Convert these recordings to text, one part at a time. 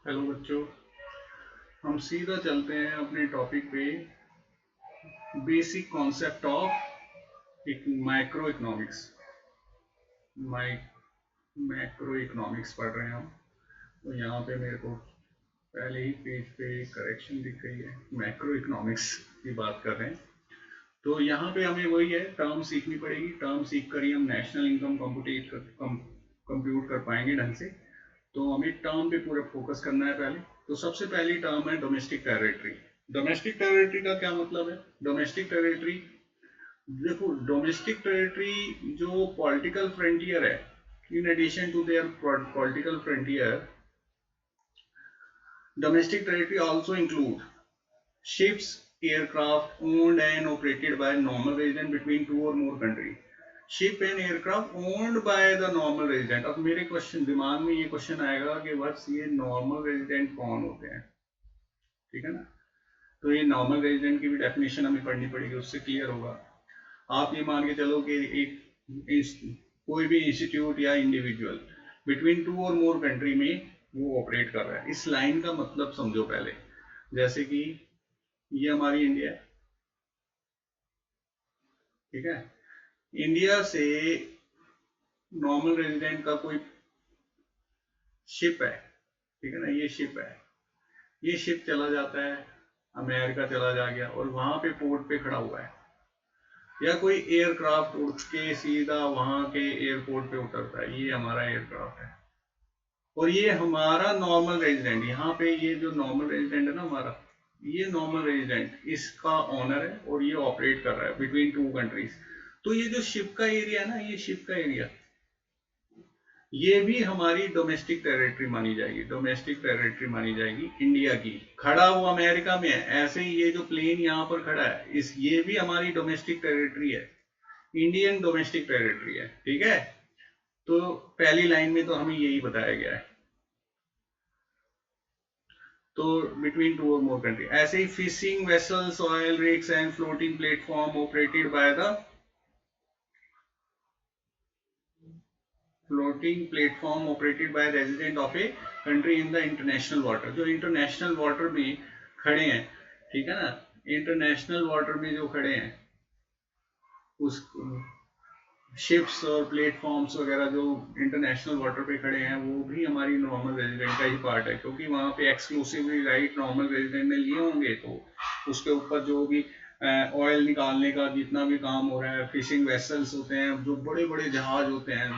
Hello बच्चों, हम सीधा चलते हैं अपने टॉपिक पे। Basic concept of micro economics. Macro economics पढ़ रहे हैं हम। तो यहाँ पे मेरे को पहले ही पेज पे करेक्शन दिख रही है, मैक्रो इकोनॉमिक्स की बात कर रहे हैं। तो यहाँ पे हमें वही है, टर्म सीखनी पड़ेगी। टर्म सीख कर ही हम नेशनल इनकम कंप्यूट कर पाएंगे ढंग से। तो हमें टर्म पे पूरा फोकस करना है पहले। तो सबसे पहली टर्म है डोमेस्टिक टेरिटरी। डोमेस्टिक टेरिटरी का क्या मतलब है? डोमेस्टिक टेरिटरी, देखो, डोमेस्टिक टेरिटरी जो पॉलिटिकल फ्रंटियर है, in addition to their political frontier, domestic territory also include ships, aircraft owned and operated by normal resident between two or more countries. Ship and aircraft owned by the normal resident. अब मेरे question दिमाग में ये question आएगा कि बस ये normal resident कौन होते हैं, ठीक है ना? तो ये नॉर्मल रेजिडेंट की भी डेफिनेशन हमें पढ़नी पड़ेगी, उससे क्लियर होगा। आप ये मान के चलो कि एक कोई भी इंस्टीट्यूट या इंडिविजुअल बिटवीन टू और मोर कंट्री में वो ऑपरेट कर रहा है। इस लाइन का मतलब समझो पहले। जैसे कि ये हमारी इंडिया है, ठीक है? इंडिया से नॉर्मल रेजिडेंट का कोई शिप है, ठीक है ना? ये शिप है, ये शिप चला जाता है अमेरिका, चला जा गया और वहां पे पोर्ट पे खड़ा हुआ है। या कोई एयरक्राफ्ट उड़ के सीधा वहां के एयरपोर्ट पे उतरता है, ये हमारा एयरक्राफ्ट है। और ये हमारा नॉर्मल रेजिडेंट, यहाँ पे ये जो नॉर्मल रेजिडेंट है ना हमारा, ये नॉर्मल रेजिडेंट इसका ऑनर है और ये ऑपरेट कर रहा है बिटवीन टू कंट्रीज। तो ये जो शिप का एरिया है ना, ये शिप का एरिया, ये भी हमारी डोमेस्टिक टेरिटरी मानी जाएगी। डोमेस्टिक टेरिटरी मानी जाएगी इंडिया की। खड़ा वो अमेरिका में है, ऐसे ही ये जो प्लेन यहाँ पर खड़ा है, ये भी हमारी डोमेस्टिक टेरिटरी है, इंडियन डोमेस्टिक टेरिटरी है, ठीक है? तो पहली लाइन में तो हमें यही बताया गया है। तो बिटवीन टू और मोर कंट्री, ऐसे ही fishing vessels, oil rigs and floating platform operated by the floating platform operated by resident of a country in the international water. जो इंटरनेशनल वाटर में खड़े हैं, ठीक है ना? इंटरनेशनल वाटर में जो खड़े हैं, उस शिप्स और प्लेटफॉर्म्स वगैरह जो इंटरनेशनल वाटर पे खड़े हैं, वो भी हमारी नॉर्मल रेजिडेंट का ही पार्ट है, क्योंकि वहाँ पे एक्सक्लूसिवली राइट नॉर्मल रेजिडेंट ने लिए होंगे। तो उसके ऊपर जो भी ऑयल निकालने का जितना भी काम हो रहा है, फिशिंग वेसल्स होते हैं, जो बड़े बड़े जहाज होते हैं,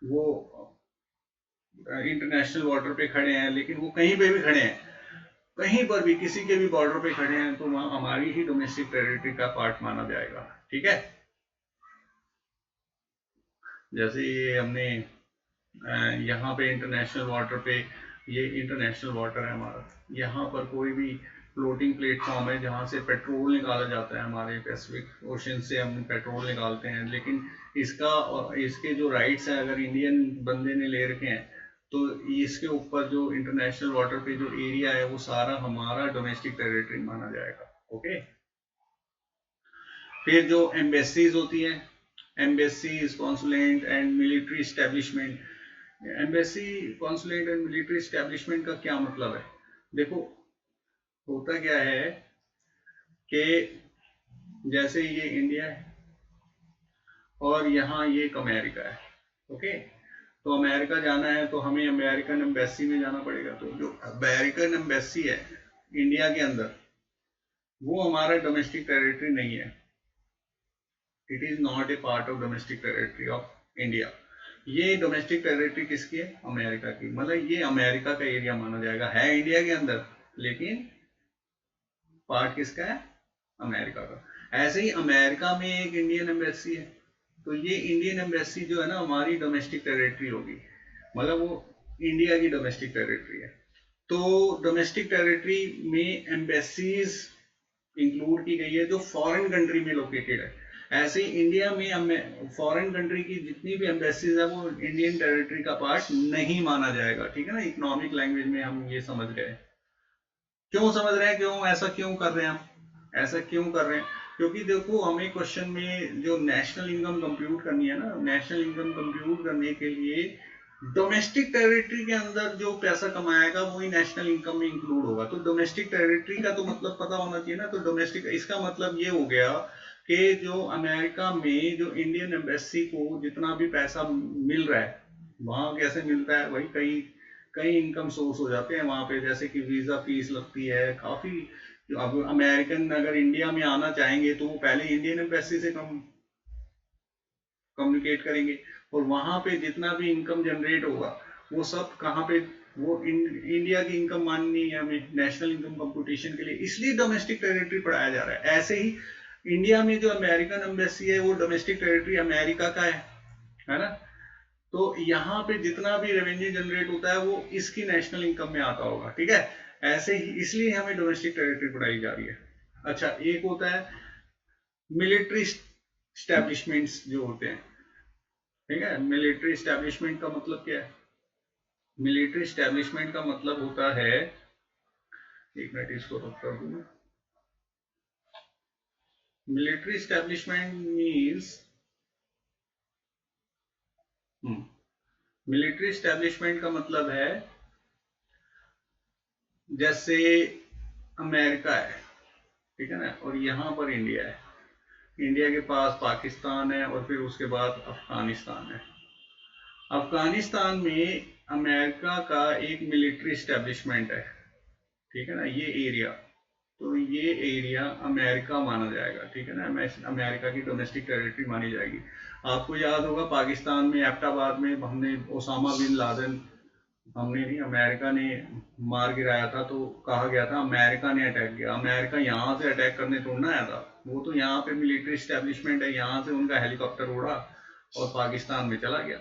वो इंटरनेशनल वाटर पे खड़े हैं। लेकिन वो कहीं पे भी खड़े हैं, कहीं पर भी किसी के भी बॉर्डर पे खड़े हैं, तो वहाँ हमारी ही डोमेस्टिक टेरिटरी का पार्ट माना जाएगा, ठीक है? जैसे ये हमने यहाँ पे इंटरनेशनल वाटर पे, ये इंटरनेशनल वाटर है हमारा, यहाँ पर कोई भी फ्लोटिंग प्लेटफॉर्म है जहाँ से पेट्रोल निकाला जाता है। हमारे पैसिफिक ओशन से हम पेट्रोल निकालते हैं, लेकिन इसका इसके जो राइट्स हैं, अगर इंडियन बंदे ने ले रखे हैं, तो इसके ऊपर जो इंटरनेशनल वाटर पे जो एरिया है, वो सारा हमारा डोमेस्टिक टेरिटरी माना जाएगा, ओके? फिर जो एम्बेसीज होती हैं, embassies, consulate and military establishment. Embassy, consulate and military establishment का क्या मतलब है? देखो, होता क्या है कि जैसे ये इंडिया है और यहाँ ये एक अमेरिका है, ओके? तो अमेरिका जाना है तो हमें अमेरिकन एम्बेसी में जाना पड़ेगा। तो जो अमेरिकन एम्बेसी है इंडिया के अंदर, वो हमारा डोमेस्टिक टेरिटरी नहीं है। It is not a part of domestic territory of India. ये डोमेस्टिक टेरिटरी किसकी है? अमेरिका की। मतलब ये अमेरिका का एरिया माना जाएगा, है इंडिया के अंदर, लेकिन पार्ट किसका है? अमेरिका का। ऐसे ही अमेरिका में एक इंडियन एम्बेसी है, तो ये इंडियन एम्बेसी जो है ना, हमारी डोमेस्टिक टेरिटरी होगी। मतलब वो इंडिया की डोमेस्टिक टेरिटरी है। तो डोमेस्टिक टेरिटरी में एम्बेसीज इंक्लूड की गई है जो फॉरेन कंट्री में लोकेटेड है। ऐसे ही इंडिया में फॉरेन कंट्री की जितनी भी एम्बेसीज है, वो इंडियन टेरिटरी का पार्ट नहीं माना जाएगा, ठीक है ना? इकोनॉमिक लैंग्वेज में हम ये समझ गए। क्यों समझ रहे हैं? क्यों ऐसा क्यों कर रहे हैं हम? ऐसा क्यों कर रहे हैं? क्योंकि देखो, हमें क्वेश्चन में जो नेशनल इनकम कंप्यूट करनी है ना, नेशनल इनकम कंप्यूट करने के लिए डोमेस्टिक टेरिटरी के अंदर जो पैसा कमाएगा वही नेशनल इनकम में इंक्लूड होगा। तो डोमेस्टिक टेरिटरी का तो मतलब पता होना चाहिए ना। तो डोमेस्टिक, इसका मतलब ये हो गया कि जो अमेरिका में जो इंडियन एम्बेसी को जितना भी पैसा मिल रहा है, वहां कैसे मिलता है, वही कई कई इनकम सोर्स हो जाते हैं वहां पे, जैसे कि वीजा फीस लगती है काफी। अब अमेरिकन अगर इंडिया में आना चाहेंगे तो वो पहले इंडियन एम्बेसी से कम्युनिकेट करेंगे, और वहां पे जितना भी इनकम जनरेट होगा वो सब कहाँ पे, वो इंडिया की इनकम माननी है हमें नेशनल इनकम कंपटीशन के लिए, इसलिए डोमेस्टिक टेरिटरी पढ़ाया जा रहा है। ऐसे ही इंडिया में जो अमेरिकन एम्बेसी है वो डोमेस्टिक टेरिटरी अमेरिका का है ना। तो यहाँ पे जितना भी रेवेन्यू जनरेट होता है वो इसकी नेशनल इनकम में आता होगा, ठीक है। ऐसे ही इसलिए हमें डोमेस्टिक टेरिटरी पढ़ाई जा रही है। अच्छा, एक होता है मिलिट्री स्टैब्लिशमेंट्स जो होते हैं, ठीक है। मिलिट्री स्टैब्लिशमेंट का मतलब क्या है? मिलिट्री स्टैब्लिशमेंट का मतलब होता है, एक मिनट इसको रख कर दूं। Military establishment means, military establishment का मतलब है जैसे अमेरिका है, ठीक है ना, और यहाँ पर इंडिया है। इंडिया के पास पाकिस्तान है और फिर उसके बाद अफगानिस्तान है। अफगानिस्तान में अमेरिका का एक मिलिट्री स्टैब्लिशमेंट है, ठीक है ना, ये एरिया। तो ये एरिया अमेरिका माना जाएगा, ठीक है ना, अमेरिका की डोमेस्टिक टेरिटरी मानी जाएगी। आपको याद होगा पाकिस्तान में एबटाबाद में हमने ओसामा बिन लादेन, हमने नहीं, अमेरिका ने मार गिराया था, तो कहा गया था अमेरिका ने अटैक किया। अमेरिका यहाँ से अटैक करने थोड़ा ना आया था, वो तो यहाँ पे मिलिट्री स्टैब्लिशमेंट है, यहाँ से उनका हेलीकॉप्टर उड़ा और पाकिस्तान में चला गया।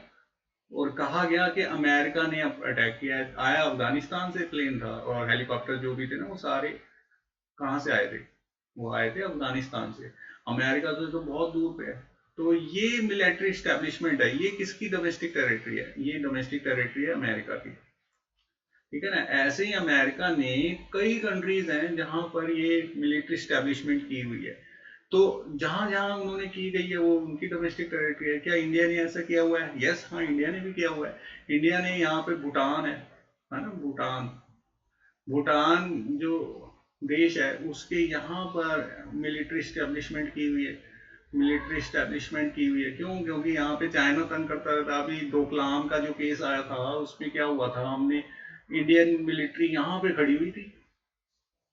और कहा गया कि अमेरिका ने अटैक किया है। आया अफगानिस्तान से प्लेन था, और हेलीकॉप्टर जो भी थे ना वो सारे कहाँ से आए थे? वो आए थे अफगानिस्तान से। अमेरिका से तो बहुत दूर पे है। तो ये मिलिट्री स्टैब्लिशमेंट है, ये किसकी डोमेस्टिक टेरिटरी है? ये डोमेस्टिक टेरिटरी है अमेरिका की, ठीक है ना। ऐसे ही अमेरिका ने कई कंट्रीज हैं जहां पर ये मिलिट्री स्टैब्लिशमेंट की हुई है। तो जहां जहां उन्होंने की गई है वो उनकी डोमेस्टिक टेरिटरी है। क्या इंडिया ने ऐसा किया हुआ है? यस, हाँ, इंडिया ने भी किया हुआ है। इंडिया ने यहाँ पे भूटान है ना, भूटान, भूटान जो देश है उसके यहाँ पर मिलिट्री स्टैब्लिशमेंट की हुई है। मिलिट्री स्टैब्लिशमेंट की हुई है क्यों? क्योंकि यहाँ पे चाइना तंग करता रहता। अभी डोकलाम का जो केस आया था उसमें क्या हुआ था, हमने इंडियन मिलिट्री यहाँ पे खड़ी हुई थी,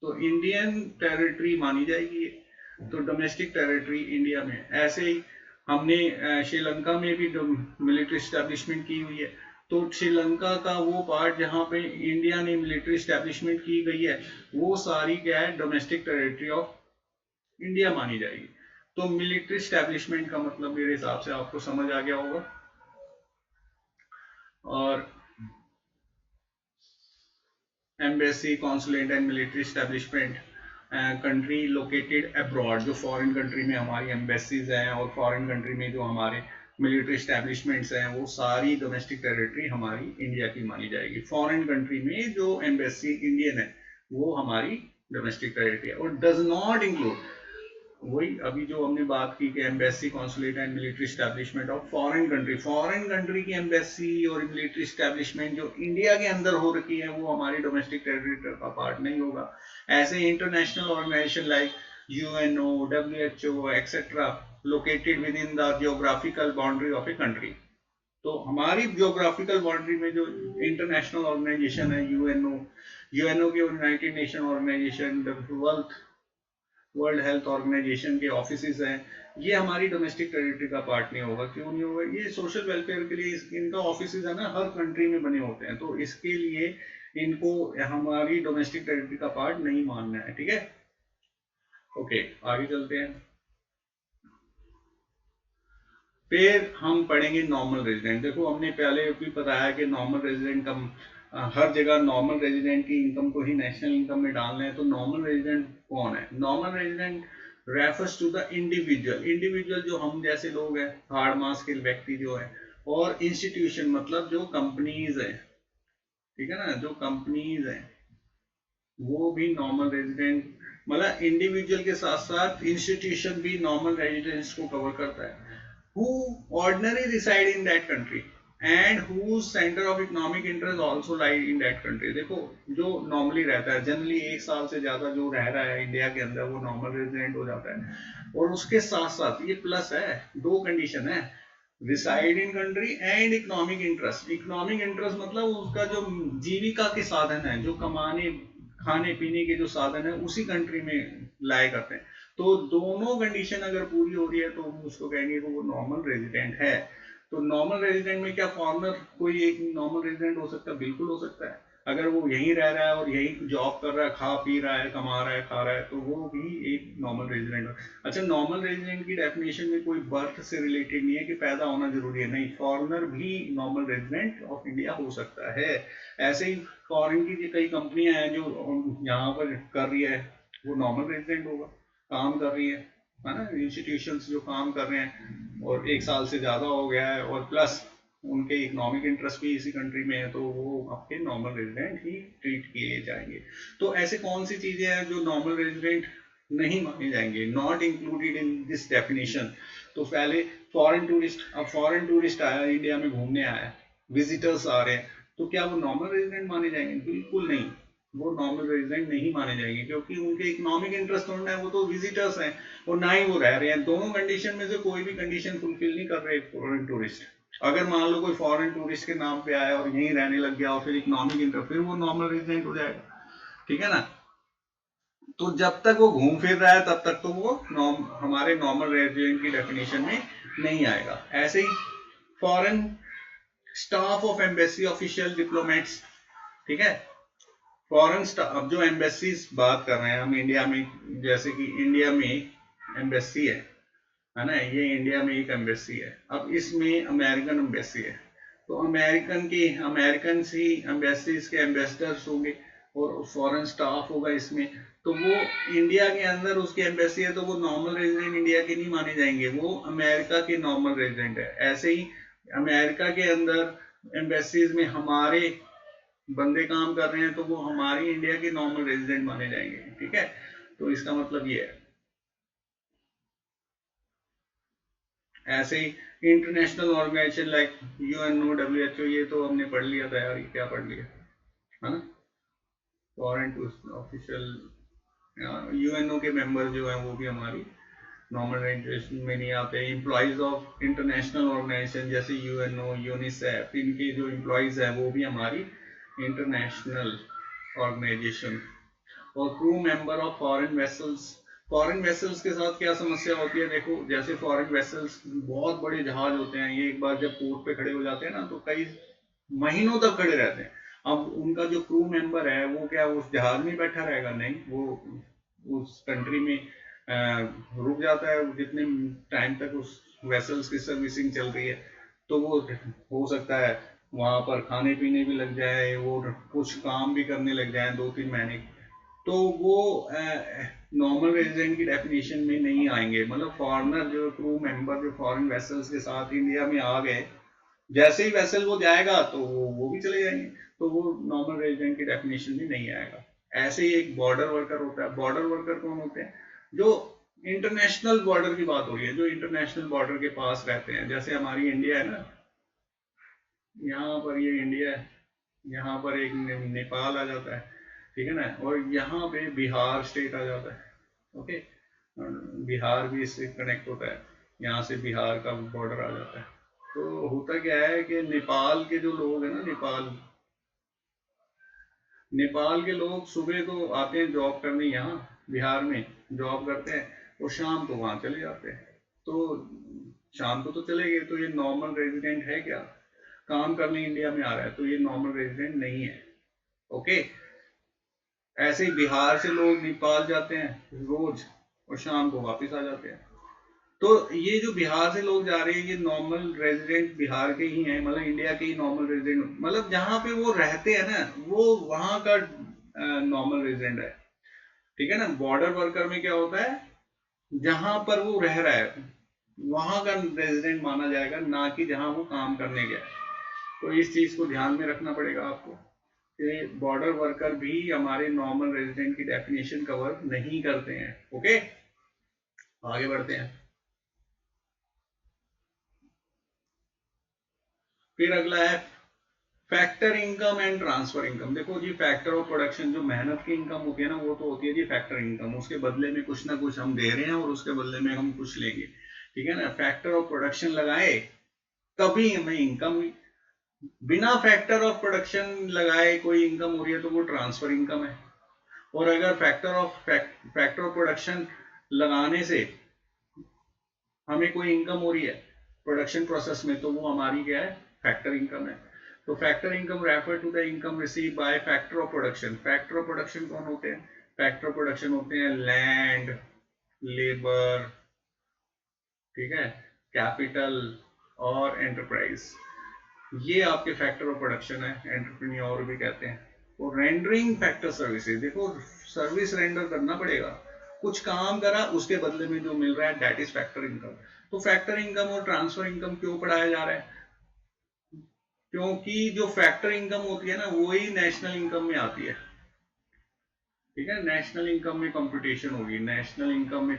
तो इंडियन टेरिटरी मानी जाएगी ये। तो डोमेस्टिक टेरिटरी इंडिया में। ऐसे ही हमने श्रीलंका में भी मिलिट्री स्टैब्लिशमेंट की हुई है। तो श्रीलंका का वो पार्ट जहाँ पे इंडिया ने मिलिट्री स्टैब्लिशमेंट की गई है वो सारी क्या है, डोमेस्टिक टेरिटरी ऑफ इंडिया मानी जाएगी। तो मिलिट्री स्टैब्लिशमेंट का मतलब मेरे हिसाब से आपको समझ आ गया होगा। और embassy, consulate and military establishment, country located abroad, जो फॉरेन कंट्री में हमारी एम्बेसीज हैं और फॉरेन कंट्री में जो हमारे मिलिट्री स्टैब्लिशमेंट्स हैं वो सारी डोमेस्टिक टेरिटरी हमारी इंडिया की मानी जाएगी। फॉरेन कंट्री में जो एम्बेसी इंडियन है वो हमारी डोमेस्टिक टेरिटरी है, और डज नॉट इंक्लूड, वही अभी जो हमने बात की कि embassy, consulate and military establishment of foreign country, foreign country की एम्बेसी और मिलिट्री स्टैब्लिशमेंट जो इंडिया के अंदर हो रखी है वो हमारी डोमेस्टिक टेरिटरी का पार्ट नहीं होगा। ऐसे international organisation like UNO, WHO etcetera located within the geographical boundary of a country. तो हमारी जियोग्राफिकल बाउंड्री में जो इंटरनेशनल ऑर्गेनाइजेशन है, यूएनओ, यूएनओ की United Nation Organisation, world health organisation के ऑफिसेज हैं, ये हमारी डोमेस्टिक टेरिटरी का पार्ट नहीं होगा। क्यों नहीं होगा? ये सोशल वेलफेयर के लिए इनका ऑफिसेज है ना, हर कंट्री में बने होते हैं, तो इसके लिए इनको हमारी डोमेस्टिक टेरिटरी का पार्ट नहीं मानना है, ठीक है। ओके, आगे चलते हैं। फिर हम पढ़ेंगे नॉर्मल रेजिडेंट। देखो हमने पहले भी बताया कि नॉर्मल रेजिडेंट का हर जगह नॉर्मल रेजिडेंट की इनकम को ही नेशनल इनकम में डालना है। तो नॉर्मल रेजिडेंट कौन है? Normal resident refers to the individual, individual जो हम जैसे लोग हैं, हार्ड मास के व्यक्ति जो है, और इंस्टीट्यूशन मतलब जो कंपनीज है, ठीक है ना, जो कंपनीज है वो भी नॉर्मल रेजिडेंट, मतलब इंडिविजुअल के साथ साथ इंस्टीट्यूशन भी नॉर्मल रेजिडेंट्स को कवर करता है। Who ordinary reside in that country, and whose centre of economic interest also lie in that country. देखो जो नॉर्मली रहता है जनरली 1 साल से ज्यादा जो रह रहा है इंडिया के अंदर वो नॉर्मल रेजिडेंट हो जाता है। और उसके साथ साथ ये प्लस है, दो कंडीशन है, reside in country and economic interest. Economic interest मतलब उसका जो जीविका के साधन है, जो कमाने खाने पीने के जो साधन है उसी कंट्री में लाए करते हैं। तो दोनों कंडीशन अगर पूरी हो रही है तो उसको कहेंगे कि वो नॉर्मल रेजिडेंट है। तो नॉर्मल रेजिडेंट में क्या फॉरनर कोई एक नॉर्मल रेजिडेंट हो सकता है? बिल्कुल हो सकता है। अगर वो यहीं रह रहा है और यहीं जॉब कर रहा है, खा पी रहा है, कमा रहा है, खा रहा है, तो वो भी एक नॉर्मल रेजिडेंट है। अच्छा, नॉर्मल रेजिडेंट की डेफिनेशन में कोई बर्थ से रिलेटेड नहीं है कि पैदा होना जरूरी है, नहीं, फॉरनर भी नॉर्मल रेजिडेंट ऑफ इंडिया हो सकता है। ऐसे ही फॉरेन की कई कंपनियां हैं जो यहाँ पर कर रही है, वो नॉर्मल रेजिडेंट होगा, काम कर रही है ना, इंस्टीट्यूशंस जो काम कर रहे हैं और 1 साल से ज्यादा हो गया है और प्लस उनके इकोनॉमिक इंटरेस्ट भी इसी कंट्री में है, तो वो आपके नॉर्मल रेजिडेंट ही ट्रीट किए जाएंगे। तो ऐसे कौन सी चीजें हैं जो नॉर्मल रेजिडेंट नहीं माने जाएंगे, not included in this definition? तो पहले फॉरेन टूरिस्ट, अब फॉरेन टूरिस्ट आया इंडिया में घूमने आया, विजिटर्स आ रहे हैं, तो क्या वो नॉर्मल रेजिडेंट माने जाएंगे? बिल्कुल नहीं, वो नॉर्मल रेजिडेंट नहीं माने जाएंगे, क्योंकि उनके इकोनॉमिक इंटरेस्ट थोड़ा है, वो तो विजिटर्स हैं और ना ही वो रह रहे हैं। दोनों कंडीशन में से कोई भी कंडीशन फुलफिल नहीं कर रहे फॉरेन टूरिस्ट। अगर मान लो कोई फॉरेन टूरिस्ट के नाम पे आया और यहीं रहने लग गया और फिर इकोनॉमिक इंटरेस्ट, फिर वो नॉर्मल रेजिडेंट हो जाएगा, ठीक है ना। तो जब तक वो घूम फिर रहा है तब तक तो वो हमारे नॉर्मल रेजिडेंट की डेफिनेशन में नहीं आएगा। ऐसे ही foreign staff of embassy official diplomats, ठीक है, फॉरेन स्टाफ, अब जो एम्बेसीज बात कर रहे हैं हम इंडिया में, जैसे कि इंडिया में एम्बेसी है ना, ये इंडिया में एक एम्बेसी है, अब इसमें अमेरिकन एम्बेसी है, तो अमेरिकन ही एम्बेसीज के एम्बेसडर्स होंगे और फॉरेन स्टाफ होगा इसमें। तो वो इंडिया के अंदर उसकी एम्बेसी है, तो वो नॉर्मल रेजिडेंट इंडिया के नहीं माने जाएंगे, वो अमेरिका के नॉर्मल रेजिडेंट है। ऐसे ही अमेरिका के अंदर एम्बेसीज में हमारे बंदे काम कर रहे हैं, तो वो हमारी इंडिया के नॉर्मल रेजिडेंट माने जाएंगे, ठीक है। तो इसका मतलब ये है। ऐसे ही international organisation like UNO, WHO, ये तो हमने पढ़ लिया था यार, ये क्या पढ़ लिया है ना, फॉरेन टू ऑफिशियल, यूएनओ के मेंबर जो हैं वो भी हमारी नॉर्मल रेजिडेंट में नहीं आते। एम्प्लॉइज ऑफ इंटरनेशनल ऑर्गेनाइजेशन जैसे यूएनओ, यूनिसेफ, इनके जो एम्प्लॉइज हैं वो भी हमारी इंटरनेशनल ऑर्गेनाइजेशन। और crew member of foreign vessels, foreign vessels के साथ क्या समस्या होती है? देखो, जैसे फॉरेन वेसल्स बहुत बड़े जहाज होते हैं, ये एक बार जब पोर्ट पे खड़े हो जाते हैं ना तो कई महीनों तक खड़े रहते हैं। अब उनका जो क्रू मेंबर है वो क्या उस जहाज में बैठा रहेगा? नहीं, वो उस कंट्री में रुक जाता है जितने टाइम तक उस वेसल्स की सर्विसिंग चल रही है। तो वो हो सकता है वहां पर खाने पीने भी लग जाए, वो कुछ काम भी करने लग जाए 2-3 महीने, तो वो नॉर्मल रेजिडेंट की डेफिनेशन में नहीं आएंगे। मतलब फॉरेनर जो क्रू मेंबर जो फॉरेन वेसल्स के साथ इंडिया में आ गए, जैसे ही वेसल वो जाएगा तो वो भी चले जाएंगे, तो वो नॉर्मल रेजिडेंट की डेफिनेशन में नहीं आएगा। ऐसे ही एक बॉर्डर वर्कर होता है। बॉर्डर वर्कर कौन होते हैं? जो इंटरनेशनल बॉर्डर की बात हो रही है, जो इंटरनेशनल बॉर्डर के पास रहते हैं, जैसे हमारी इंडिया है ना, यहाँ पर ये इंडिया है, यहाँ पर एक नेपाल आ जाता है, ठीक है ना, और यहाँ पे बिहार स्टेट आ जाता है, ओके, बिहार भी इससे कनेक्ट होता है, यहाँ से बिहार का बॉर्डर आ जाता है। तो होता क्या है कि नेपाल के जो लोग हैं ना, नेपाल के लोग सुबह तो आते हैं जॉब करने यहाँ बिहार में, जॉब करते हैं और शाम को वहाँ चले जाते हैं। तो शाम को तो चले गए, तो ये नॉर्मल रेजिडेंट है क्या? काम करने इंडिया में आ रहा है तो ये नॉर्मल रेजिडेंट नहीं है, ओके। ऐसे ही बिहार से लोग नेपाल जाते हैं रोज और शाम को वापस आ जाते हैं। तो ये जो बिहार से लोग जा रहे हैं ये नॉर्मल रेजिडेंट बिहार के ही हैं, मतलब इंडिया के ही नॉर्मल रेजिडेंट, मतलब जहाँ पे वो रहते हैं ना वो वहाँ का नॉर्मल रेजिडेंट है, ठीक है ना। बॉर्डर वर्कर में क्या होता है, जहां पर वो रह रहा है वहां का रेजिडेंट माना जाएगा, ना कि जहां वो काम करने गया है। तो इस चीज को ध्यान में रखना पड़ेगा आपको कि बॉर्डर वर्कर भी हमारे नॉर्मल रेजिडेंट की डेफिनेशन कवर नहीं करते हैं, ओके। आगे बढ़ते हैं। फिर अगला है factor income and transfer income. देखो जी, फैक्टर ऑफ प्रोडक्शन जो मेहनत की इनकम होती है ना, वो तो होती है जी फैक्टर इनकम, उसके बदले में कुछ ना कुछ हम दे रहे हैं और उसके बदले में हम कुछ लेंगे, ठीक है ना। फैक्टर ऑफ प्रोडक्शन लगाए तभी हमें इनकम, बिना फैक्टर ऑफ प्रोडक्शन लगाए कोई इनकम हो रही है तो वो ट्रांसफर इनकम है। और अगर फैक्टर ऑफ प्रोडक्शन लगाने से हमें कोई इनकम हो रही है प्रोडक्शन प्रोसेस में, तो वो हमारी क्या है, फैक्टर इनकम है। तो factor income refer to the income receive by factor of production. Factor of production कौन होते हैं? फैक्टर ऑफ प्रोडक्शन होते हैं लैंड, लेबर, ठीक है, कैपिटल और एंटरप्राइज। ये आपके फैक्टर ऑफ प्रोडक्शन है, एंटरप्रेन्योर भी कहते हैं। और रेंडरिंग फैक्टर सर्विसेज, देखो सर्विस रेंडर करना पड़ेगा, कुछ काम करा उसके बदले में जो मिल रहा है, दैट इज फैक्टर इनकम। तो फैक्टर इनकम और ट्रांसफर इनकम क्यों पढ़ाया जा रहा है? क्योंकि जो फैक्टर इनकम होती है ना, वही नेशनल इनकम में आती है, ठीक है। नेशनल इनकम में कंप्यूटेशन होगी, नेशनल इनकम में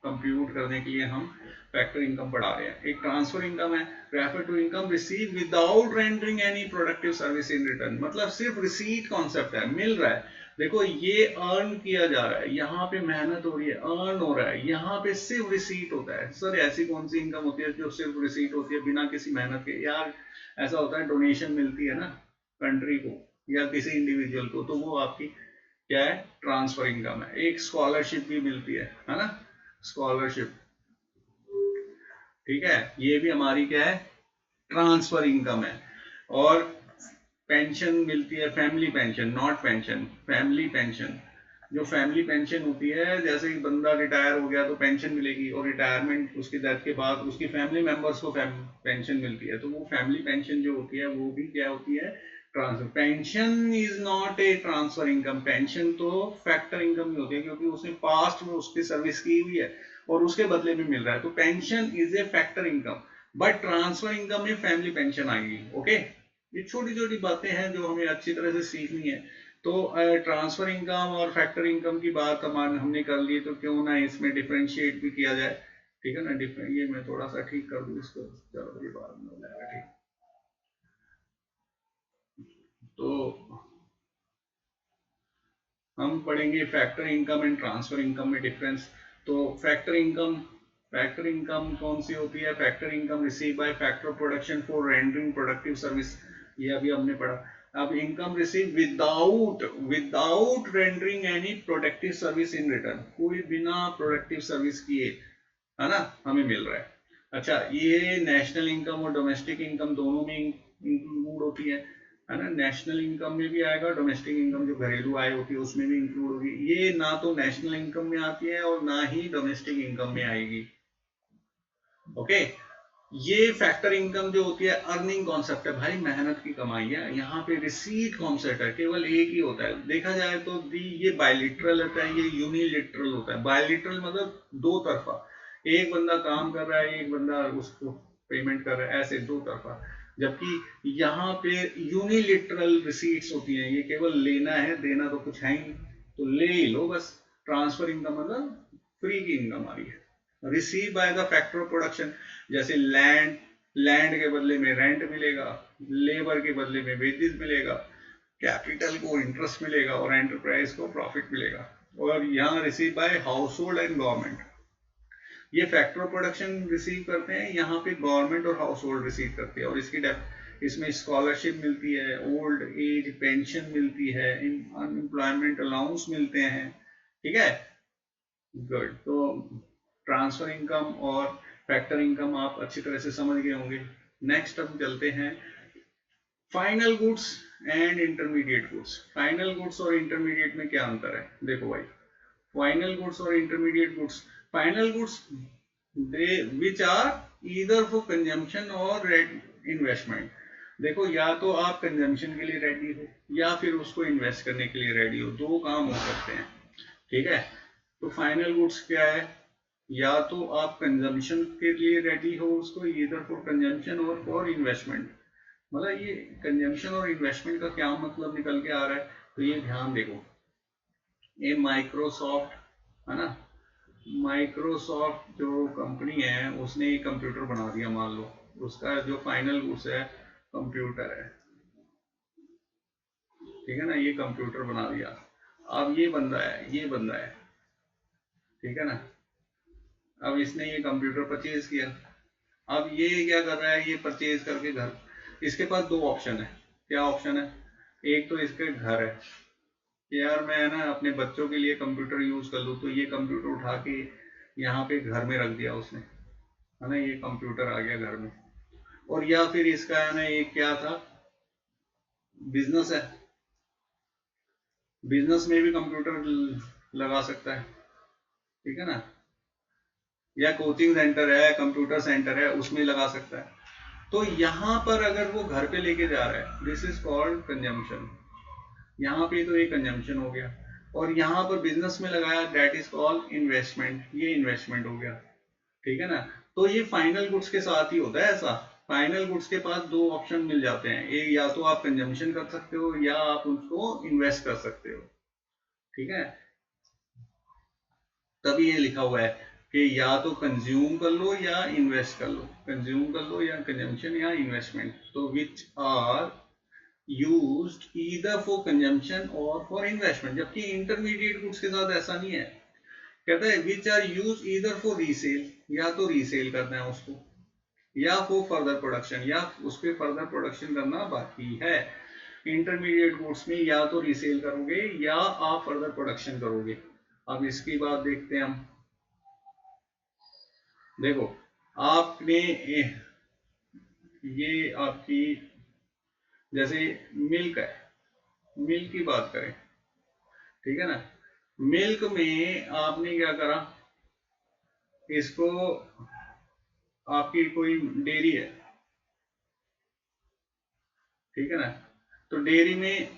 कंप्यूट करने के लिए हम फैक्टर इनकम पढ़ा रहे हैं। एक ट्रांसफर इनकम है, refer to income receive without rendering any productive service in return. मतलब सिर्फ रिसीट कॉन्सेप्ट है, मिल रहा है। देखो ये अर्न किया जा रहा है, यहाँ पे मेहनत हो रही है, अर्न हो रहा है, यहाँ पे सिर्फ रिसीट होता है। सर ऐसी कौन सी इनकम होती है जो सिर्फ रिसीट होती है बिना किसी मेहनत के? यार ऐसा होता है, डोनेशन मिलती है ना कंट्री को या किसी इंडिविजुअल को, तो वो आपकी क्या है, ट्रांसफर इनकम है। एक स्कॉलरशिप भी मिलती है ना, स्कॉलरशिप, ठीक है, ये भी हमारी क्या है, ट्रांसफर इनकम है। और पेंशन मिलती है, family pension, not pension, family pension. जो फैमिली पेंशन होती है, जैसे कि बंदा रिटायर हो गया तो पेंशन मिलेगी, और रिटायरमेंट उसकी डेथ के बाद उसकी फैमिली मेंबर्स को पेंशन मिलती है, तो वो फैमिली पेंशन जो होती है वो भी क्या होती है, transfer. Pension is not a transfer income, pension तो फैक्टर इनकम ही होती है, क्योंकि उसने पास्ट में उसकी सर्विस की हुई है और उसके बदले में मिल रहा है, तो pension is a factor income. But transfer income में फैमिली पेंशन आएगी, ओके। ये छोटी छोटी बातें हैं जो हमें अच्छी तरह से सीखनी है। तो ट्रांसफर इनकम और फैक्टर इनकम की बात हमने कर ली, तो क्यों ना इसमें डिफरेंशिएट भी किया जाए, ठीक है ना। ये मैं थोड़ा सा ठीक कर दूं इसको, चलो ये बाद में हो जाएगा, ठीक। तो हम पढ़ेंगे factor income and transfer income में डिफरेंस। तो फैक्टर इनकम कौन सी होती है? Factor income receive by factor production for rendering productive service, ये अभी हमने पढ़ा। अब income receive without without rendering any productive service in return, कोई बिना प्रोडक्टिव सर्विस किए, है ना, हमें मिल रहा है। अच्छा, ये नेशनल इनकम और डोमेस्टिक इनकम दोनों में इंक्लूड होती है ना। नेशनल इनकम में भी आएगा, डोमेस्टिक इनकम जो घरेलू आय होती है उसमें भी इंक्लूड होगी। ये ना तो नेशनल इनकम में आती है और ना ही डोमेस्टिक इनकम में आएगी, ओके। ये फैक्टर इनकम जो होती है अर्निंग कॉन्सेप्ट है भाई, मेहनत की कमाई है। यहाँ पे रिसीट कॉन्सेप्ट है, केवल एक ही होता है। देखा जाए तो ये बायलिटरल होता है, ये यूनिलिटरल होता है। बायलिटरल मतलब दो तरफा, एक बंदा काम कर रहा है, एक बंदा उसको पेमेंट कर रहा है, ऐसे दो तरफा। जबकि यहाँ पे यूनिलिटरल रिसीट्स होती हैं, ये केवल लेना है, देना तो कुछ है ही नहीं, तो ले ही लो बस। ट्रांसफर इनकम मतलब फ्री की इनकम आ रही है। Receive by the factor of production, जैसे लैंड के बदले में रेंट मिलेगा, लेबर के बदले में वेजेस मिलेगा, कैपिटल को इंटरेस्ट मिलेगा और एंटरप्राइज को प्रॉफिट मिलेगा। और यहाँ receive by house hold and government, ये फैक्टर ऑफ प्रोडक्शन रिसीव करते हैं, यहाँ पे गवर्नमेंट और हाउस होल्ड रिसीव करते हैं। और इसमें स्कॉलरशिप मिलती है, ओल्ड एज पेंशन मिलती है, अनएम्प्लॉयमेंट अलाउंस मिलते हैं, ठीक है, गुड। तो ट्रांसफर इनकम और फैक्टर इनकम आप अच्छी तरह से समझ गए होंगे। नेक्स्ट हम चलते हैं final goods and intermediate goods. Final goods और इंटरमीडिएट में क्या अंतर है? देखो भाई, फाइनल गुड्स और intermediate goods, final goods they which are either for consumption और इन्वेस्टमेंट। देखो, या तो आप कंजम्पशन के लिए रेडी हो या फिर उसको इन्वेस्ट करने के लिए रेडी हो, दो काम हो सकते हैं, ठीक है। तो फाइनल गुड्स क्या है? या तो आप कंजम्पशन के लिए रेडी हो उसको, ईदर फॉर कंजम्पशन और फॉर इन्वेस्टमेंट। मतलब ये कंजम्पशन और इन्वेस्टमेंट का क्या मतलब निकल के आ रहा है, तो ये ध्यान देखो। ये माइक्रोसॉफ्ट है ना, माइक्रोसॉफ्ट जो कंपनी है उसने एक कंप्यूटर बना दिया, मान लो उसका जो फाइनल गुड्स है कंप्यूटर है, ठीक है ना, ये कंप्यूटर बना दिया। अब ये बंदा है, ये बंदा है, ठीक है ना। अब इसने ये कंप्यूटर परचेज किया। अब ये क्या कर रहा है, ये परचेज करके घर, इसके पास दो ऑप्शन है। क्या ऑप्शन है? एक तो इसके घर है कि यार मैं ना अपने बच्चों के लिए कंप्यूटर यूज कर लूँ, तो ये कंप्यूटर उठा के यहाँ पे घर में रख दिया उसने, है ना, ये कंप्यूटर आ गया घर में। और या फिर इसका है ना एक क्या था, बिजनेस है, बिजनेस में भी कंप्यूटर लगा सकता है, ठीक है ना, या कोचिंग सेंटर है, कंप्यूटर सेंटर है, उसमें लगा सकता है। तो यहां पर अगर वो घर पे लेके जा रहा है, दिस इज कॉल्ड कंजम्पशन। यहाँ पे तो ये कंजम्पशन हो गया। और यहाँ पर बिजनेस में लगाया, दैट इज कॉल्ड इन्वेस्टमेंट, ये इन्वेस्टमेंट हो गया, ठीक है ना। तो ये फाइनल गुड्स के साथ ही होता है ऐसा। फाइनल गुड्स के पास दो ऑप्शन मिल जाते हैं, एक या तो आप कंजम्पशन कर सकते हो या आप उसको इन्वेस्ट कर सकते हो, ठीक है। तभी ये लिखा हुआ है कि या तो कंज्यूम कर लो या इन्वेस्ट कर लो, कंज्यूम कर लो या कंजम्पशन या इन्वेस्टमेंट, तो which are used either for consumption और फॉर इन्वेस्टमेंट। जबकि इंटरमीडिएट गुड्स के साथ ऐसा नहीं है, कहता है which are use either for resale, या तो रीसेल करना है उसको, या फॉर फर्दर प्रोडक्शन, या उस पर फर्दर प्रोडक्शन करना बाकी है। इंटरमीडिएट गुड्स में या तो रीसेल करोगे या आप फर्दर प्रोडक्शन करोगे। अब इसकी बात देखते हैं हम। देखो, आपने ये आपकी, जैसे मिल्क है, मिल्क की बात करें, ठीक है ना। मिल्क में आपने क्या करा, इसको, आपकी कोई डेयरी है, ठीक है ना, तो डेयरी में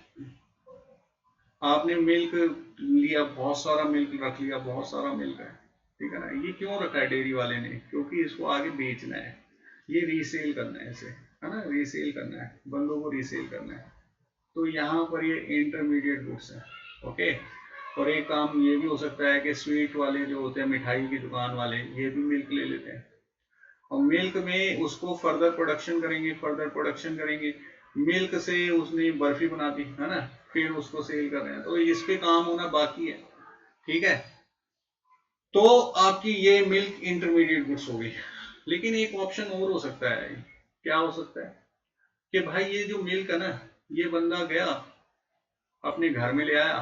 आपने मिल्क लिया, बहुत सारा मिल्क रख लिया, बहुत सारा मिल्क है, ठीक है ना। ये क्यों रखा है डेयरी वाले ने? क्योंकि इसको आगे बेचना है, ये रीसेल करना है इसे, है ना, रीसेल करना है, बंदों को रीसेल करना है। तो यहाँ पर ये इंटरमीडिएट गुड्स है, ओके। और एक काम ये भी हो सकता है कि स्वीट वाले जो होते हैं, मिठाई की दुकान वाले, ये भी मिल्क ले लेते हैं और मिल्क में उसको फर्दर प्रोडक्शन करेंगे, फर्दर प्रोडक्शन करेंगे, मिल्क से उसने बर्फी बना दी, है ना, फिर उसको सेल कर रहे हैं, तो इस पे काम होना बाकी है, ठीक है। तो आपकी ये मिल्क इंटरमीडिएट गुड्स हो गई। लेकिन एक ऑप्शन और हो सकता है, क्या हो सकता है कि भाई ये जो मिल्क है ना, ये बंदा गया अपने घर में ले आया,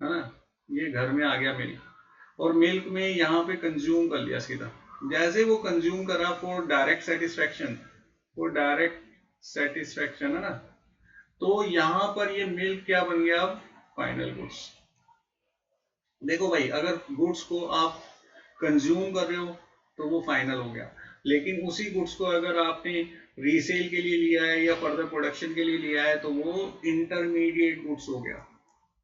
है ना, ये घर में आ गया मिल्क, और मिल्क में यहाँ पे कंज्यूम कर लिया सीधा। जैसे वो कंज्यूम करा फॉर डायरेक्ट सेटिस्फेक्शन, वो डायरेक्ट सेटिस्फेक्शन है ना, तो यहां पर ये मिल्क क्या बन गया, अब फाइनल गुड्स। देखो भाई, अगर गुड्स को आप कंज्यूम कर रहे हो तो वो फाइनल हो गया, लेकिन उसी गुड्स को अगर आपने रीसेल के लिए लिया है या फर्दर प्रोडक्शन के लिए लिया है तो वो इंटरमीडिएट गुड्स हो गया,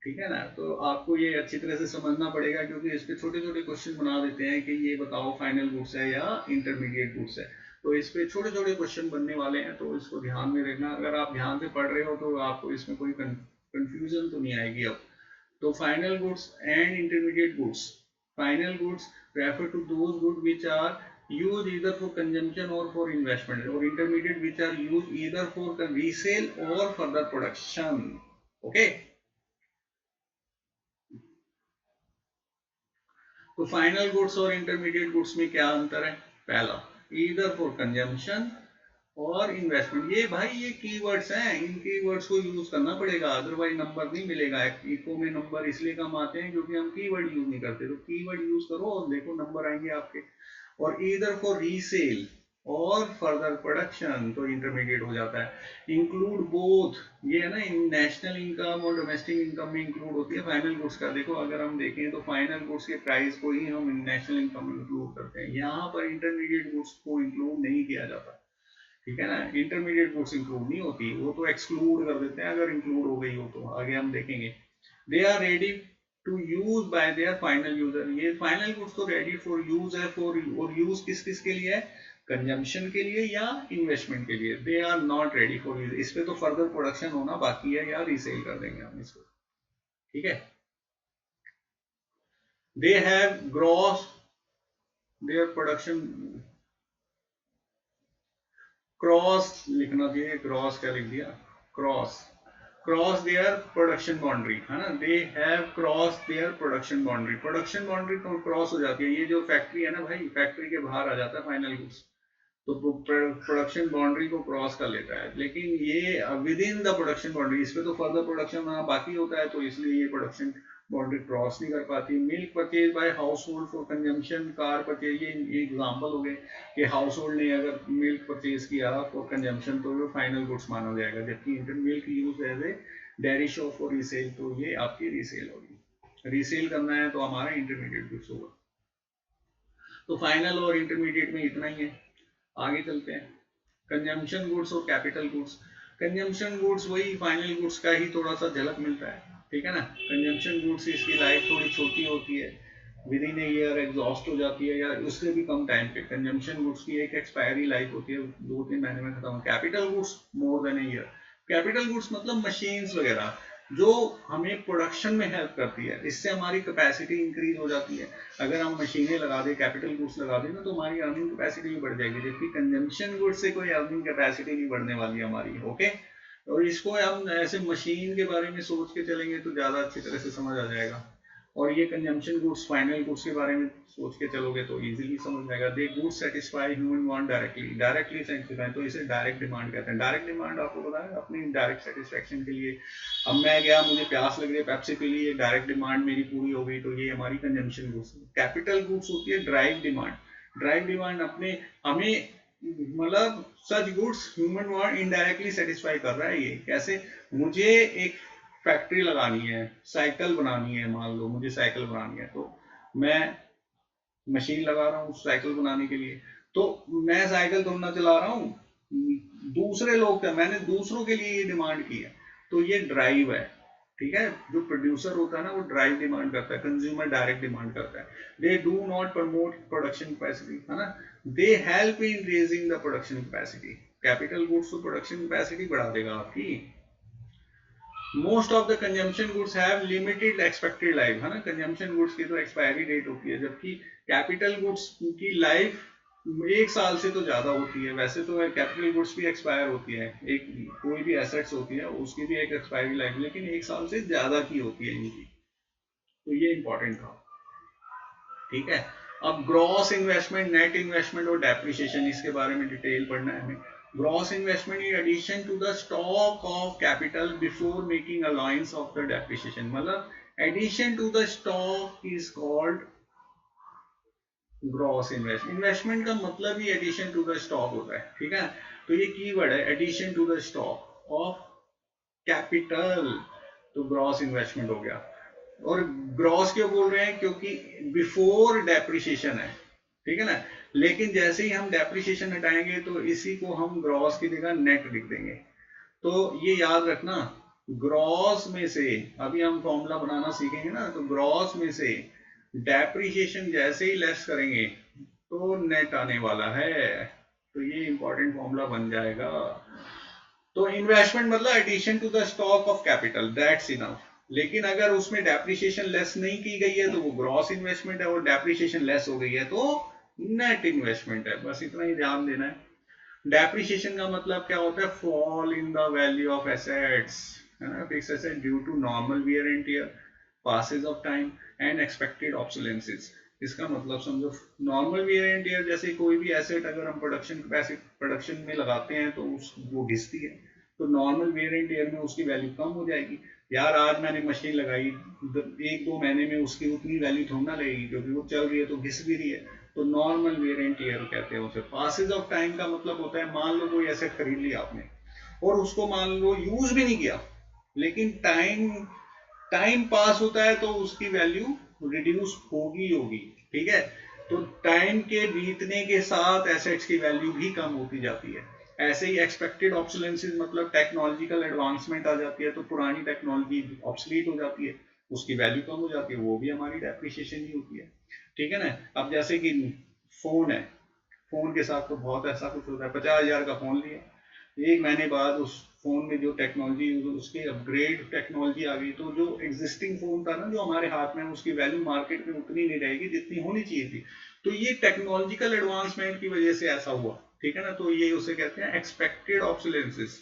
ठीक है ना। तो आपको ये अच्छी तरह से समझना पड़ेगा, क्योंकि इस पे छोटे छोटे क्वेश्चन बना देते हैं कि ये बताओ फाइनल गुड्स है या इंटरमीडिएट गुड्स है। तो इस पे छोटे छोटे क्वेश्चन बनने वाले हैं, तो इसको ध्यान में रखना। अगर आप ध्यान से पढ़ रहे हो तो आपको इसमें कोई कंफ्यूजन तो नहीं आएगी अब। तो final goods and intermediate goods, final goods refer to those good which are used either for consumption or for investment, or intermediate which are used either for resale or further production, okay। तो final goods और intermediate goods में क्या अंतर है? पहला, either for consumption और investment. ये भाई ये कीवर्ड्स हैं, इन कीवर्ड्स को यूज करना पड़ेगा, अदरवाइज नंबर नहीं मिलेगा। इको में नंबर इसलिए कम आते हैं क्योंकि हम कीवर्ड यूज नहीं करते, तो कीवर्ड यूज करो और देखो नंबर आएंगे आपके। और ईदर फॉर रीसेल और फर्दर प्रोडक्शन, तो इंटरमीडिएट हो जाता है। इंक्लूड बोथ, ये है ना, नेशनल इनकम और डोमेस्टिक इनकम में इंक्लूड होती है फाइनल गुड्स का। देखो अगर हम देखें तो फाइनल गुड्स के प्राइस को ही हम नेशनल इनकम में इंक्लूड करते हैं, यहाँ पर इंटरमीडिएट गुड्स को इंक्लूड नहीं किया जाता, ठीक है ना। इंटरमीडिएट गुड्स इंक्लूड नहीं होती, वो तो एक्सक्लूड कर देते हैं अगर इंक्लूड हो गई हो तो, आगे हम देखेंगे। They are ready to use by their final user, ये फाइनल गुड्स तो रेडी फॉर यूज है, फॉर, और यूज किस किस के लिए है? कंजम्पशन के लिए या इन्वेस्टमेंट के लिए। They are not ready for use, इस पे तो फर्दर प्रोडक्शन होना बाकी है या रीसेल कर देंगे हम इसको, ठीक है। They have gross their production, cross लिखना चाहिए, क्रॉस क्या लिख दिया, cross cross their production boundary, है ना, they have cross their production boundary, production boundary तो क्रॉस हो जाती है, ये जो फैक्ट्री है ना भाई, फैक्ट्री के बाहर आ जाता है फाइनल गुड्स, तो प्रोडक्शन बाउंड्री को क्रॉस कर लेता है, लेकिन ये with in the production boundary, इस पे तो फर्दर प्रोडक्शन वहाँ बाकी होता है, तो इसलिए ये प्रोडक्शन बाउंड्री क्रॉस नहीं कर पाती। Milk purchase by household for consumption, car purchase, ये एग्जाम्पल हो गए कि हाउस होल्ड ने अगर मिल्क परचेज किया फॉर कंजम्पशन तो वो फाइनल गुड्स माना जाएगा, जबकि inter milk use as a dairy shop for resale, तो ये आपकी रीसेल होगी, रीसेल करना है तो हमारा इंटरमीडिएट गुड्स होगा। तो फाइनल और इंटरमीडिएट में इतना ही है। आगे चलते हैं, कंजम्पशन गुड्स और कैपिटल गुड्स। कंजम्पशन गुड्स वही फाइनल गुड्स का ही थोड़ा सा झलक मिलता है, ठीक है ना। कंजम्पशन गुड्स इसकी लाइफ थोड़ी छोटी होती है, with in a year exhaust हो जाती है या उससे भी कम टाइम पे। कंजम्पशन गुड्स की एक एक्सपायरी लाइफ होती है, 2-3 महीने में खत्म। Capital goods more than a year. Capital goods मतलब मशीन्स वगैरह जो हमें प्रोडक्शन में हेल्प करती है, इससे हमारी कैपेसिटी इंक्रीज हो जाती है। अगर हम मशीनें लगा दें, कैपिटल गुड्स लगा दें ना, तो हमारी अर्निंग कैपेसिटी भी बढ़ जाएगी, जबकि कंजम्पशन गुड्स से कोई अर्निंग कैपेसिटी नहीं बढ़ने वाली हमारी। ओके, और इसको हम ऐसे मशीन के बारे में सोच के चलेंगे तो ज़्यादा अच्छी तरह से समझ आ जाएगा, और ये कंजम्पशन गुड्स फाइनल गुड्स के बारे में सोच के चलोगे तो इजीली समझ आएगा। They goods satisfy human want directly, directly satisfy, तो इसे डायरेक्ट डिमांड कहते हैं। डायरेक्ट डिमांड आपको पता है, अपनी डायरेक्ट सेटिस्फेक्शन के लिए, अब मैं गया, मुझे प्यास लग रही है, पेप्सी पी ली, डायरेक्ट डिमांड मेरी पूरी हो गई, तो ये हमारी कंजम्पशन गुड्स। कैपिटल गुड्स होती है ड्राइव डिमांड। ड्राइव डिमांड अपने हमें मतलब such goods human want indirectly satisfy कर रहा है। ये कैसे, मुझे एक फैक्ट्री लगानी है, साइकिल बनानी है, मान लो मुझे साइकिल बनानी है, तो मैं मशीन लगा रहा हूँ साइकिल बनाने के लिए, तो मैं साइकिल तो ना चला रहा हूँ, दूसरे लोग थे, मैंने दूसरों के लिए ये डिमांड की है, तो ये ड्राइव है, ठीक है। जो प्रोड्यूसर होता है ना, वो ड्राइव डिमांड करता है, कंज्यूमर डायरेक्ट डिमांड करता है। They do not promote production capacity, है ना, they help in raising the production capacity. Capital goods तो प्रोडक्शन कैपेसिटी बढ़ा देगा आपकी। Most of the consumption goods have limited expected life, है ना, कंजम्पशन गुड्स की तो एक्सपायरी डेट होती है, जबकि कैपिटल गुड्स की लाइफ 1 साल से तो ज्यादा होती है। वैसे तो कैपिटल गुड्स भी एक्सपायर होती है, एक कोई भी एसेट्स होती है उसकी भी एक एक्सपायरी लाइफ, लेकिन 1 साल से ज्यादा की होती है इनकी, तो ये इंपॉर्टेंट था, ठीक है। अब ग्रॉस इन्वेस्टमेंट, नेट इन्वेस्टमेंट और डेप्रिसिएशन, इसके बारे में डिटेल पढ़ना है हमें। Gross investment in addition to the stock of capital before making allowance of the depreciation, मतलब addition to the stock is called gross investment का मतलब ही एडिशन टू द स्टॉक होता है, ठीक है। तो ये कीवर्ड है, addition to the stock of capital, तो ग्रॉस इन्वेस्टमेंट हो गया। और ग्रॉस क्यों बोल रहे हैं, क्योंकि बिफोर डेप्रिसिएशन है, ठीक है ना। लेकिन जैसे ही हम डेप्रिसिएशन हटाएंगे तो इसी को हम ग्रॉस की जगह नेट लिख देंगे। तो ये याद रखना, ग्रॉस में से अभी हम फॉर्मूला बनाना सीखेंगे ना, तो ग्रॉस में से डेप्रिसिएशन जैसे ही लेस करेंगे तो नेट आने वाला है, तो ये इंपॉर्टेंट फॉर्मूला बन जाएगा। तो इन्वेस्टमेंट मतलब addition to the stock of capital, that's enough. लेकिन अगर उसमें डेप्रिसिएशन लेस नहीं की गई है तो वो ग्रॉस इन्वेस्टमेंट है, और डेप्रिसिएशन लेस हो गई है तो नेट इन्वेस्टमेंट है, बस इतना ही ध्यान देना है। डेप्रिसिएशन का मतलब क्या होता है, fall in the value of assets, है ना, fix asset due to normal wear and tear, passage of time and expected obsolescences. इसका मतलब समझो, नॉर्मल वियर एंड टियर, जैसे कोई भी एसेट अगर हम प्रोडक्शन में लगाते हैं तो वो घिसती है, तो नॉर्मल वियर एंड टियर में उसकी वैल्यू कम हो जाएगी। यार आज मैंने मशीन लगाई, 1-2 महीने में उसकी उतनी वैल्यू थोड़ी ना लगेगी, क्योंकि वो चल रही है तो घिस भी रही है, तो नॉर्मल वेयर एंड टियर कहते हैं उसे। पासेज ऑफ टाइम का मतलब होता है, मान लो कोई एसेट खरीद लिया आपने और उसको मान लो यूज भी नहीं किया, लेकिन टाइम टाइम पास होता है तो उसकी वैल्यू रिड्यूस होगी होगी, ठीक है। तो टाइम के बीतने के साथ एसेट्स की वैल्यू भी कम होती जाती है। ऐसे ही एक्सपेक्टेड ऑब्सोलेंसेस मतलब टेक्नोलॉजिकल एडवांसमेंट आ जाती है, तो पुरानी टेक्नोलॉजी ऑब्सलीट हो जाती है, उसकी वैल्यू कम हो जाती है, वो भी हमारी डेप्रिसिएशन ही होती है, ठीक है ना। अब जैसे कि फोन है, फोन के साथ तो बहुत ऐसा कुछ होता है, 50,000 का फोन लिया, 1 महीने बाद उस फोन में जो टेक्नोलॉजी, उसकी अपग्रेड टेक्नोलॉजी आ गई, तो जो एग्जिस्टिंग फोन था ना जो हमारे हाथ में, उसकी वैल्यू मार्केट में उतनी नहीं रहेगी जितनी होनी चाहिए थी। तो ये टेक्नोलॉजिकल एडवांसमेंट की वजह से ऐसा हुआ, ठीक है ना, तो ये उसे कहते हैं एक्सपेक्टेड ऑब्सोलेंसेस।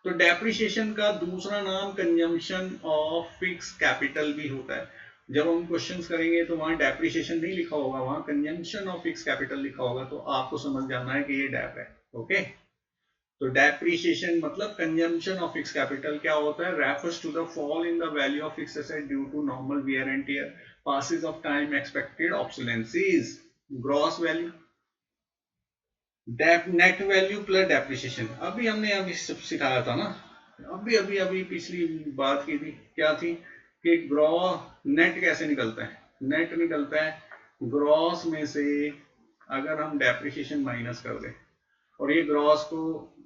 तो डेप्रिसिएशन का दूसरा नाम कंजम्पशन ऑफ फिक्स कैपिटल भी होता है। जब हम क्वेश्चंस करेंगे तो वहां डेप्रिसिएशन नहीं लिखा होगा, वहां कंजम्पशन ऑफ फिक्स कैपिटल लिखा होगा, तो आपको समझ जाना है कि ये डेप है। ओके, तो डेप्रिसिएशन मतलब कंजम्पशन ऑफ फिक्स कैपिटल क्या होता है, refers to the fall in the value of fix asset due to normal wear and tear, passes of time, expected obsolescences, gross value, net value plus depreciation. अभी हमने अभी सब सिखाया था ना, अभी अभी अभी पिछली बात की थी, क्या थी कि नेट कैसे निकलता है, नेट निकलता है ग्रॉस में से अगर हम डेप्रिसिएशन माइनस कर दें, और ये ग्रॉस को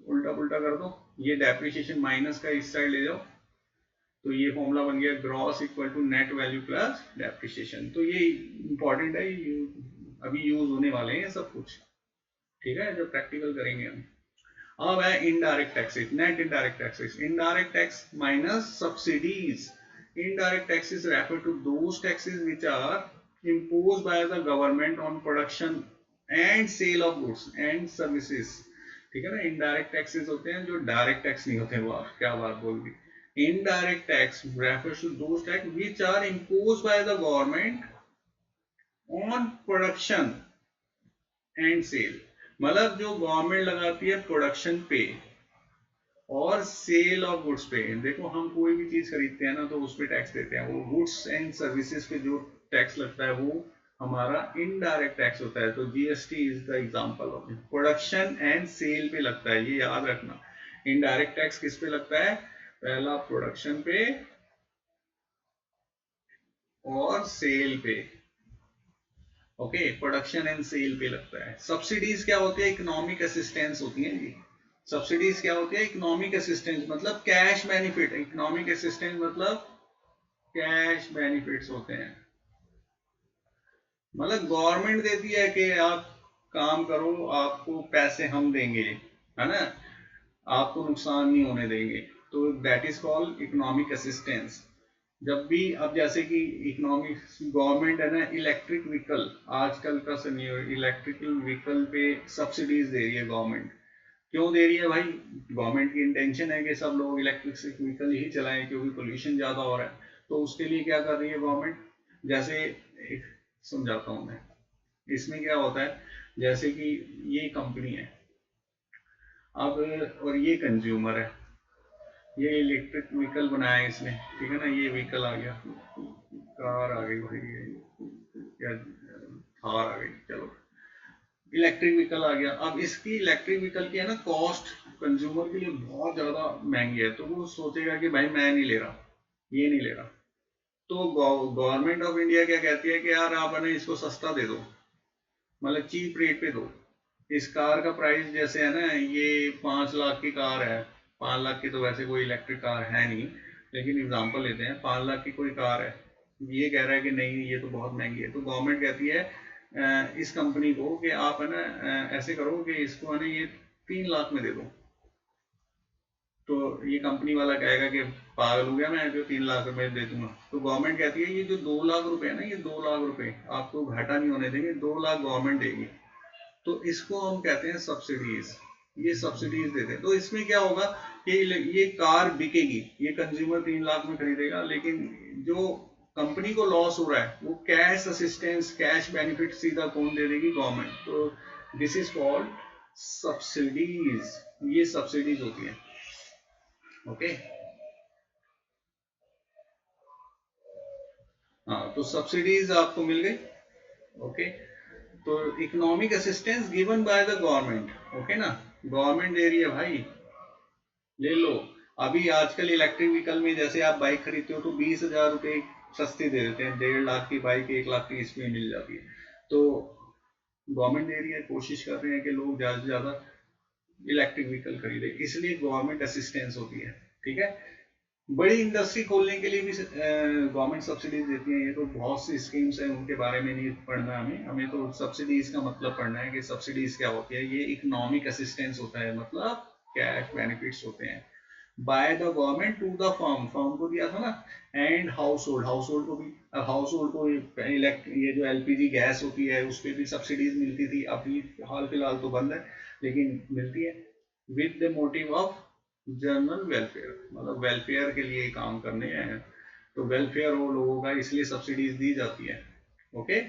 उल्टा पुल्टा कर दो, ये डेप्रिसिएशन माइनस का इस साइड ले जाओ, तो ये फॉर्मूला बन गया gross equal to net value plus depreciation. तो ये इंपॉर्टेंट है, अभी यूज होने वाले हैं सब कुछ, ठीक है, जो प्रैक्टिकल करेंगे हम। अब है indirect taxes, net indirect taxes, indirect tax minus subsidies. Indirect taxes refer to those taxes which are imposed by the government on production and sale of goods and services। ठीक है ना, इनडायरेक्ट टैक्सेस होते हैं जो direct tax नहीं होते। वाह क्या बात बोल दी। Indirect tax refers to those taxes which are imposed by the government on production and sale, मतलब जो गवर्नमेंट लगाती है प्रोडक्शन पे और सेल ऑफ गुड्स पे। देखो हम कोई भी चीज खरीदते हैं ना तो उस पे टैक्स देते हैं, वो गुड्स एंड सर्विसेज पे जो टैक्स लगता है वो हमारा इनडायरेक्ट टैक्स होता है। तो GST is the example of it, production and sale पे लगता है, ये याद रखना। इनडायरेक्ट टैक्स किस पे लगता है, पहला प्रोडक्शन पे और सेल पे। ओके, प्रोडक्शन एंड सेल पे लगता है। सब्सिडीज क्या होती है, इकोनॉमिक असिस्टेंस होती है जी। सब्सिडीज क्या होती है, इकोनॉमिक असिस्टेंस मतलब कैश बेनिफिट। इकोनॉमिक असिस्टेंस मतलब कैश बेनिफिट्स होते हैं, मतलब गवर्नमेंट देती है कि आप काम करो, आपको पैसे हम देंगे, है ना, आपको नुकसान नहीं होने देंगे, तो that is called economic assistance. जब भी अब जैसे कि इकोनॉमिक गवर्नमेंट है ना, इलेक्ट्रिक व्हीकल आजकल का इलेक्ट्रिकल व्हीकल पे सब्सिडीज दे रही है गवर्नमेंट। क्यों दे रही है भाई, गवर्नमेंट की इंटेंशन है कि सब लोग इलेक्ट्रिक व्हीकल ही चलाएं क्योंकि पोल्यूशन ज्यादा हो रहा है। तो उसके लिए क्या कर रही है गवर्नमेंट, जैसे एक समझाता हूं मैं, इसमें क्या होता है, जैसे कि ये कंपनी है अब, और ये कंज्यूमर है, ये इलेक्ट्रिक व्हीकल बनाया है इसने, ठीक है ना, ये व्हीकल आ गया, कार आ गई भाई, या थार आ गई, चलो इलेक्ट्रिक व्हीकल आ गया। अब इसकी इलेक्ट्रिक व्हीकल की है ना कॉस्ट कंज्यूमर के लिए बहुत ज्यादा महंगी है, तो वो सोचेगा कि भाई मैं नहीं ले रहा, ये नहीं ले रहा। तो गवर्नमेंट ऑफ इंडिया क्या कहती है कि यार आप है ना इसको सस्ता दे दो, मतलब चीप रेट पे दो। इस कार का प्राइस जैसे है ना, ये 5 लाख की कार है, 5 लाख की तो वैसे कोई इलेक्ट्रिक कार है नहीं, लेकिन एग्जांपल लेते हैं, 5 लाख की कोई कार है, ये कह रहा है कि नहीं ये तो बहुत महंगी है, तो गवर्नमेंट कहती है इस कंपनी को कि आप है ना ऐसे करो कि इसको है ना ये 3 लाख में दे दो। तो ये कंपनी वाला कहेगा कि पागल हो गया मैं जो 3 लाख रुपए दे दूंगा। तो गवर्नमेंट कहती है ये जो 2 लाख रुपए है ना, ये 2 लाख रुपए आपको घाटा नहीं होने देंगे, 2 लाख गवर्नमेंट देगी। तो इसको हम कहते हैं सब्सिडीज, ये सब्सिडीज देते हैं। तो इसमें क्या होगा कि ये कार बिकेगी, ये कंज्यूमर 3 लाख में खरीदेगा, लेकिन जो कंपनी को लॉस हो रहा है वो कैश असिस्टेंस, कैश बेनिफिट सीधा कौन दे देगी, गवर्नमेंट। तो दिस इज कॉल्ड सब्सिडीज, ये सब्सिडीज होती है। ओके, हाँ, तो सब्सिडीज आपको मिल गई। ओके, तो economic assistance given by the government, okay ना, गवर्नमेंट दे रही है भाई, ले लो। अभी आजकल इलेक्ट्रिक व्हीकल में जैसे आप बाइक खरीदते हो तो 20,000 रुपये सस्ती दे देते हैं, 1.5 लाख की बाइक 1 लाख की इसमें मिल जाती है। तो गवर्नमेंट दे रही है, कोशिश कर रहे हैं कि लोग ज्यादा से ज्यादा इलेक्ट्रिक व्हीकल खरीदे, इसलिए गवर्नमेंट असिस्टेंस होती है। ठीक है, बड़ी इंडस्ट्री खोलने के लिए भी गवर्नमेंट सब्सिडीज देती है, ये तो बहुत सी स्कीम्स हैं, उनके बारे में नहीं पढ़ना हमें, हमें तो सब्सिडीज का मतलब पढ़ना है कि सब्सिडीज क्या होती है। ये इकोनॉमिक असिस्टेंस होता है, मतलब कैश बेनिफिट्स होते हैं। By the government to the firm, firm को दिया था ना, and household, household को भी, हाउस होल्ड को ये जो एलपीजी गैस होती है उस पर भी सब्सिडीज मिलती थी, अभी हाल फिलहाल तो बंद है लेकिन मिलती है, with the motive of general welfare, मतलब वेलफेयर के लिए काम करने हैं, तो वेलफेयर हो लोगों का, इसलिए सब्सिडीज दी जाती है। ओके,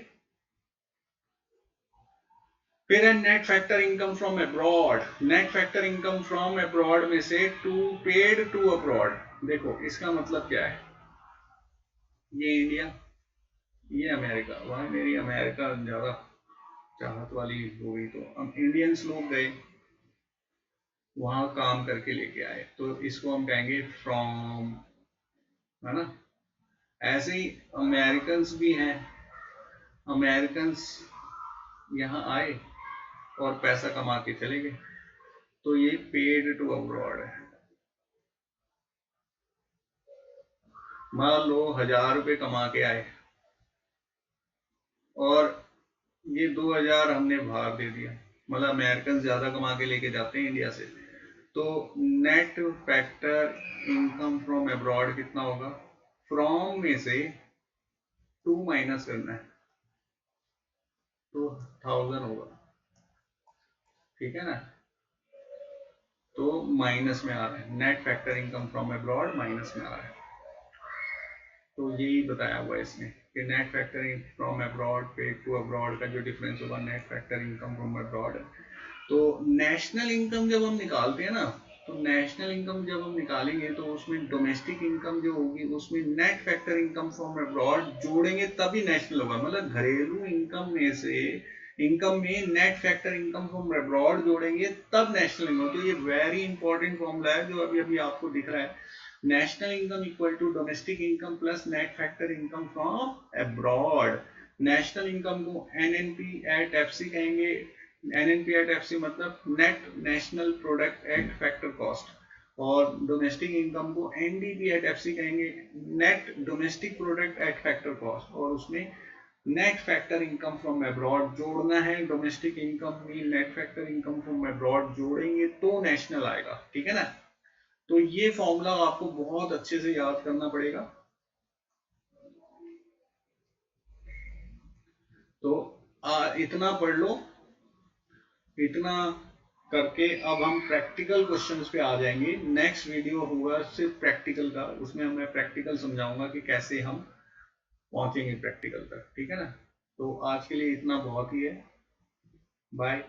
फिर है net factor income from abroad. Net factor income from abroad में से टू पेड टू अब्रॉड, देखो इसका मतलब क्या है, ये इंडिया, ये अमेरिका, वहां मेरी अमेरिका ज्यादा चाहत वाली हो गई, तो हम इंडियंस लोग गए वहां काम करके लेके आए, तो इसको हम कहेंगे फ्रॉम, है ना। ऐसे ही अमेरिकन्स भी हैं, अमेरिकन्स यहाँ आए और पैसा कमा के चले गए, तो ये पेड टू अब्रॉड है। मान लो 1000 रुपये कमा के आए और ये 2000 हमने बाहर दे दिया, मतलब अमेरिकन ज्यादा कमा के लेके जाते हैं इंडिया से, तो net factor income from abroad कितना होगा, फ्रॉम में से 2 माइनस करना है, तो 1000 होगा, ठीक है ना, तो माइनस में आ रहा है, net factor income from abroad minus में आ रहा है, तो यही बताया हुआ है इसमें कि नेट फैक्टर फ्रॉम अब्रॉड पे टू अब्रॉड का जो डिफरेंस होगा net factor income from abroad. तो नेशनल इनकम जब हम निकालते हैं ना, तो नेशनल इनकम जब हम निकालेंगे तो उसमें डोमेस्टिक इनकम जो होगी उसमें net factor income from abroad जोड़ेंगे तभी नेशनल होगा, मतलब घरेलू इनकम में से, इनकम में net factor income from abroad जोड़ेंगे तब नेशनल इनकम, तो ये वेरी इंपॉर्टेंट फॉर्मूला है जो अभी अभी आपको दिख रहा है, national income equal to domestic income plus net factor income from abroad. National income को एनएनपी एट एफसी कहेंगे, एनएनपी एट एफसी मतलब net national product at factor cost, और डोमेस्टिक इनकम को एनडीपी एट एफसी कहेंगे, net domestic product at factor cost, और उसमें net factor income from abroad जोड़ना है, डोमेस्टिक इनकम में net factor income from abroad जोड़ेंगे तो नेशनल आएगा, ठीक है ना। तो ये फॉर्मूला आपको बहुत अच्छे से याद करना पड़ेगा, तो इतना पढ़ लो, इतना करके अब हम प्रैक्टिकल क्वेश्चंस पे आ जाएंगे, नेक्स्ट वीडियो होगा सिर्फ प्रैक्टिकल का, उसमें मैं प्रैक्टिकल समझाऊंगा कि कैसे हम पहुंचेंगे प्रैक्टिकल तक, ठीक है ना। तो आज के लिए इतना बहुत ही है, बाय।